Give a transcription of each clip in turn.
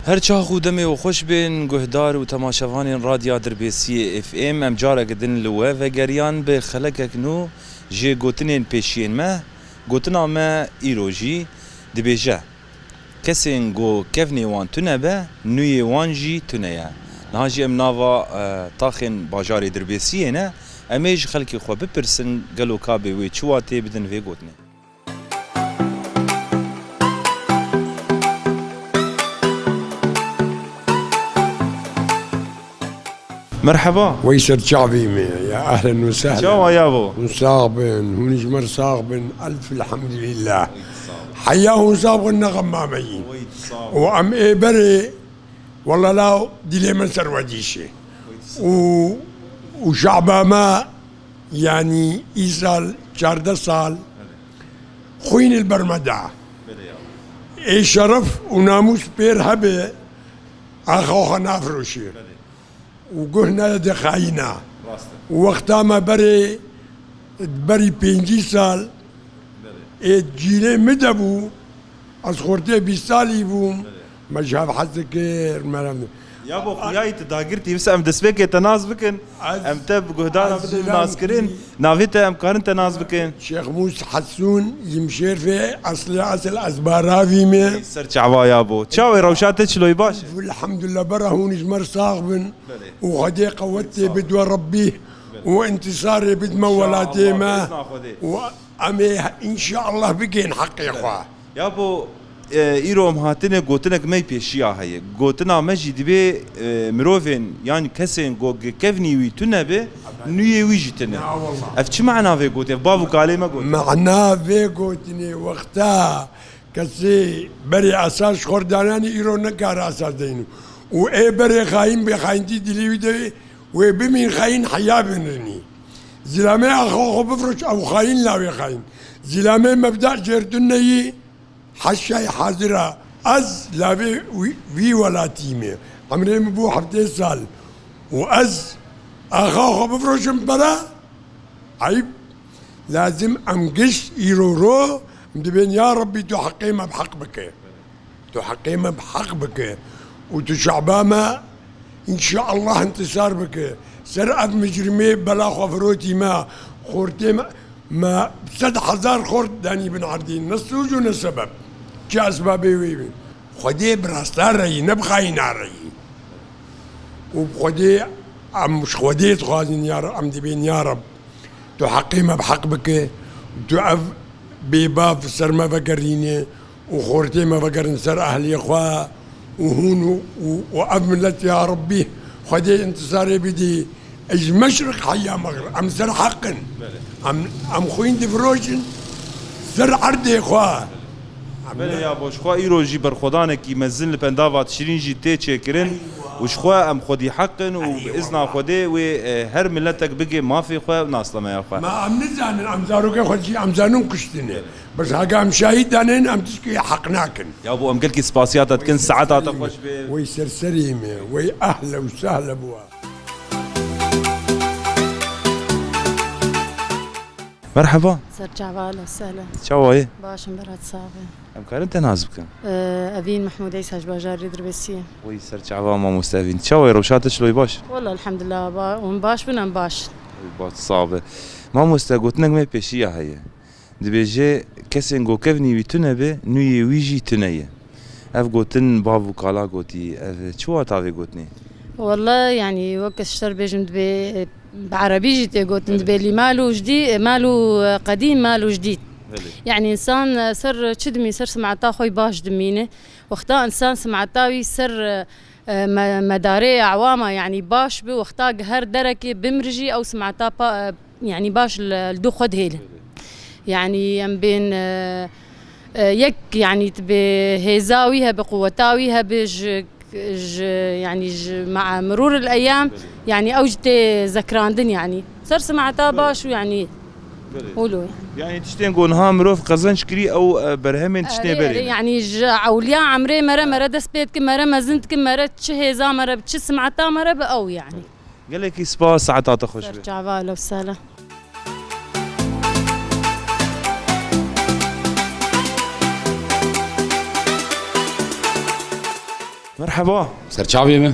هر چا خودمه و خوش بین گهدار و تماشاوان رادیو دربیسی اف ام ام جارا گدن لوه و گریان به خلق کنو جه گوتنین پیشین ما گوتنا ما ایروجی دبیجه کسین گو کفنی وان تونه به نوی وان جی تونه یا نهاجی ام ناوا تاخین باجاری دربیسیه نه امیج خلقی خو بپرسن گلو کابه وی چواتی بدن وی گوتنه مرحبا ويسر شعبي يا اهلا وسهلا شو يا ابو وصابن ونجمر صابن الف الحمد لله حياه صابن غمامي وام اي بري والله لا دي من سروديشي وشعبا ما يعني ايصال 14 سال خوين البرمدع اي شرف وناموس بير هبه اخو نافروشي وقهنا دخاينا وقتا ما بري 5 سال جيلي مدبو از خورتي 20 سالي بوم مجهب حزكير مرم يا ابو خياي تداغرتي بس ام دسبك تناز بكن ام تب قهدانا بدل ناسكرين نافيتا ام كارن تناز بكن شيخ موسى حسون يمشير في اصل ازبارافي مي سر شعبا يا ابو تشاوي روشاتك شلوي باش الحمد لله برهون جمر صاغبن وغدي قوتي بدو ربيه وانتصاري بد مولاتي ما وامي ان شاء الله بقين حق يا اخوه يا ابو ایرو هاتنه گوتنک می پیشیا هی گوتنا مجی دبی مروفین یعنی کسین گو کفنی وی تونه به نوی وی جتنه اف چی معنا وی گوتن بابو کلمه گوت معنا وی گوتنی وقتا کسی بری اساس خوردانانی ایرو نکار اساس دینو و ای بری خاین به خاینتی دلیوی دی و بمین خاین حیا بنرنی زلامه اخو بفرش او خاین لا خاین زلامه مبدا جردنی حشاي حاضرة أز لابي في ولا تيمي عمري مبو حفتي سال وأز أخاخو بفروش مبرا عيب لازم أمقش يرورو مدبين يا ربي تحقيمه بحق بك تحقيمه بحق بك وتشعبامه إن شاء الله انتصار بك سرقة مجرمي بلا خفروتي ما خورتي ما 6000 خورد داني بن عردين نصوج ونسبب چه اسبابی وی خودی براستار رایی نبخای ناری و خودی مش خودی تخوازن يا رب ام دبين يا رب تو حقي ما بحق بك تو اف بباب سر ما فكريني وخورتي ما فكرن سر اهلي اخوا وهون واف ملت يا ربي خودي انتصاري بدي اج مشرق حيا مغرب ام سر حقن ام خوين دفروجن سر عردي اخوا بله یا باش خو ایروجی بر خدانه کی مزن لپنداوات شیرین جی تی چکرین وش خو ام خودی حقن و باذن خدای و هر ملتك بقي ما في خو ناصله يا اخوان ما ام نزان ام زاروك خدي ام زانون كشتني بس هاقا ام شاهد دانين ام تسكي حقناكن يا ابو ام قلت سباسيات تكن ساعات تخش وي سرسريمه وي اهلا وسهلا بوا مرحبا سرجع بالا وسهلا شو باش مبارات صعبة ام كارنت نازبكن أبين محمود عيسى باجار دربسية وي سرجع ما مستفين شو روشاتك شلوي باش والله الحمد لله وم باش بنام باش باش صعبة ما مستقوتنك ما بيشيا هي دبيجي كسين جو كفني ويتنا به نوي ويجي تنيه اف قوتن بابو كالا قوتي اف شو تافي قوتني والله يعني وقت اشتر بيجم دبي بعربي جيت قلت دبي اللي ماله جديد ماله قديم ماله جديد يعني انسان سر تشدمي سر سمعتا خوي باش دمينه واختار انسان سمعتاوي سر مداري عوامه يعني باش بي واختار هر دركه بمرجي او سمعتا يعني باش الدو خد هيله يعني ام بين يك يعني تبي هيزاويها بقوتاويها بج يعني مع مرور الايام يعني اوجت ذكراندن يعني صار سمعتها باش ويعني قولوا يعني تشتين قون ها مروف قزن شكري او برهمن تشتين بري يعني اولياء عمري مره دس بيتك مره مزنتك مره تشهيزا مره بتش سمعتها مره او يعني قال لك سبا ساعات تخش رجع بالا وسهلا مرحبا سر شعبي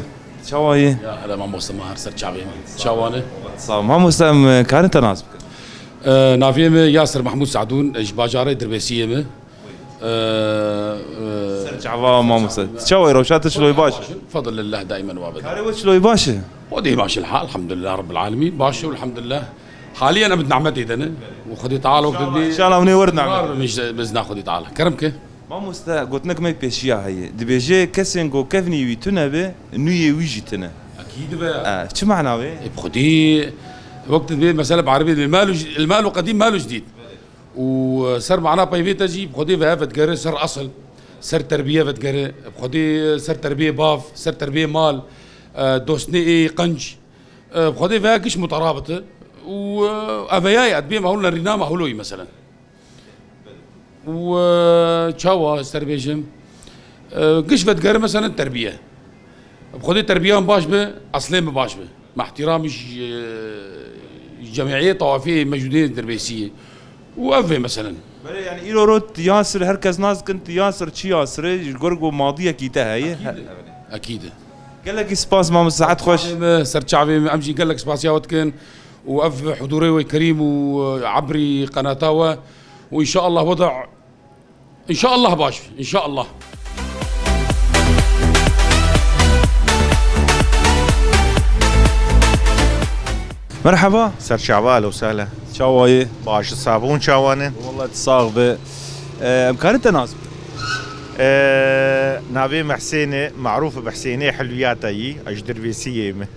شواهي يا هلا ماموستا ماهر سر شعبي شوانه ماموستا كانت ناسبك نافيمه ياسر محمود سعدون باجاره دربيسيه شعبا ماموستا شواهي روشات شلوي باشا بفضل الله دائما وابدا كاري وش شلوي باشا ودي ماشي الحال الحمد لله رب العالمين باشا والحمد لله حاليا انا بدنا نعمتي انا وخدي تعال وقت ان شاء الله ونورد نعمل مش بزنا خدي تعال كرمك ماموستا قلت لك ما بيشيا هي دبيجي كسنجو كفني ويتنا نوي ويجتنا اكيد بقى شو معناه به؟ بخدي وقت مثلا بعربي المال قديم ماله جديد وصار معناه بايفيتا جي بخدي فيها فتقري صار اصل صار تربيه فتقري بخدي صار تربيه باف صار تربيه مال دوسني قنج بخدي فيها كش مترابطه وافياي ادبي ما هو رينا ما هولوي مثلا وتشاوا استربيجم كش فتقري مثلا التربيه بخدي تربيه مباشبه اصلين مباشبه مع احترام جمعيه طوائفيه موجودين دربيسيه وافي مثلا يعني إيرو روت ياسر هركز ناس كنت ياسر شي ياسر الجورجو ماضيه كيتا هي اكيد قال لك سباس ما مساعد خوش سر شعبي امشي قال لك سباس يا وتكن واف حضوري وكريم وعبري قناتاوه وان شاء الله وضع ان شاء الله باش ان شاء الله مرحبا سر شعبا اهلا وسهلا شوايه باش الصابون شوانن والله تصاغبه امكانته ناس نافي حسيني معروفه بحسيني حلوياتها هي اجدر بيسيه بلي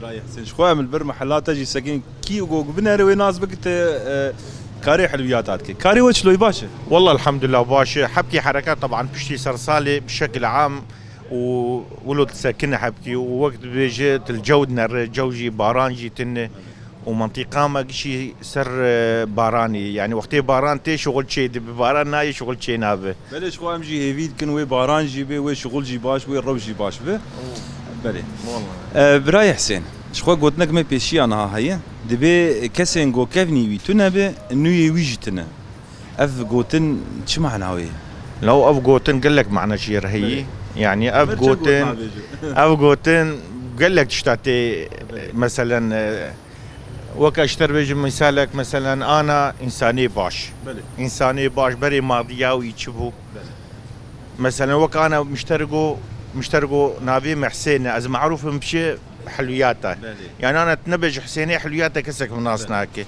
براي حسين شو عمل بر محلات تجي ساكن كي وجو بنار وناس بقت كاري حلوياتك كاري وش لو باشا والله الحمد لله باشا حبكي حركات طبعا بشتي صرصالي بشكل عام وولد ساكنه حبكي ووقت بيجت الجو جوجي باران جيتن ومنطقة ما شيء سر باراني يعني وقتي باران تي شغل شيء بباران ناي شغل شيء نابه بلش خو امجي هيفيد كن وي باران جيبي وي شغل جي باش وي الروج جي باش به بلي والله براي حسين شخوا قلت لك ما بيشي انا هي دبي كسنجو كفني وي تنبه انه يويجتنا اف قوتن شو معناه لو اف قوتن قال لك معنى شيء هي يعني اف قوتن قال لك تشتاتي مثلا وك اشتر بيجي مثالك مثلا انا انساني باش بلي. انساني باش بري ماضيه ويتشبهوا مثلا وك انا مشترقو نافي محسين از معروف مشي حلوياته يعني انا تنبج حسيني حلوياته كسك من ناس ناكي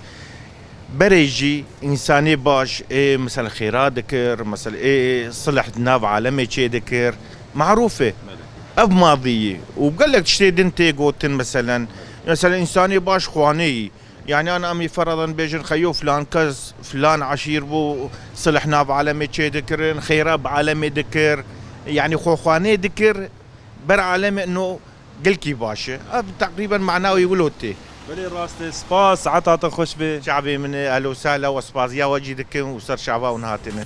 بريجي انساني باش إيه مثلا خيرات ذكر مثلا إيه صلح ناف عالمي شي ذكر معروفه اب ماضيه وقال لك تشتي دنتي قوتن مثلا انساني باش خواني يعني انا امي فرضا بيجن خيو فلان كز فلان عشير بو صلحنا بعالمي تشي ذكر خيرا بعالمي ذكر يعني خواني ذكر بر عالمي انه قلكي باشا تقريبا معناه يقولوتي بلي راستي سباس عطا خوش به شعبي من اهلا وسهلا وسبازيا وجي ذكر وصار شعبا ونهاتنا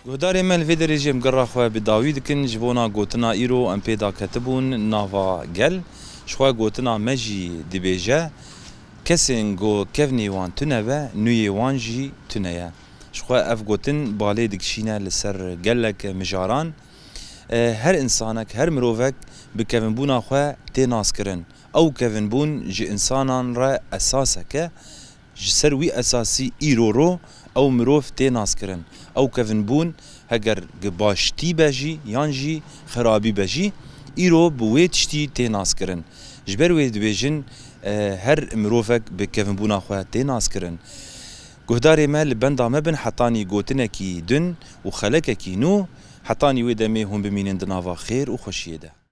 قداري مال في درجة مقرر خواه بداويد كن جبونا قوتنا إيرو أم بيدا كتبون نافا قل شخوا قوتنا مجي دبيجا كسين قو كفني وان تنبا نوي وان جي تنيا شخوا أف قوتن بالي دكشينا لسر قلك مجاران هر إنسانك هر مروفك بكفن بونا خواه تي ناسكرن أو كفن بون جي إنسانان را أساسك سروي أساسي إيرو رو او مروف تي ناسكرن او كفن بون هگر باشتي بجي يانجي خرابي بجي ايرو بويتشتي تي ناسكرن جبر ويد بيجن هر مروفك بكفن بونا خواه تي ناسكرن قهداري مال بندا مبن حطاني قوتنكي دن وخلقكي نو حطاني ويدمي هم بمينين دنافا خير وخشيده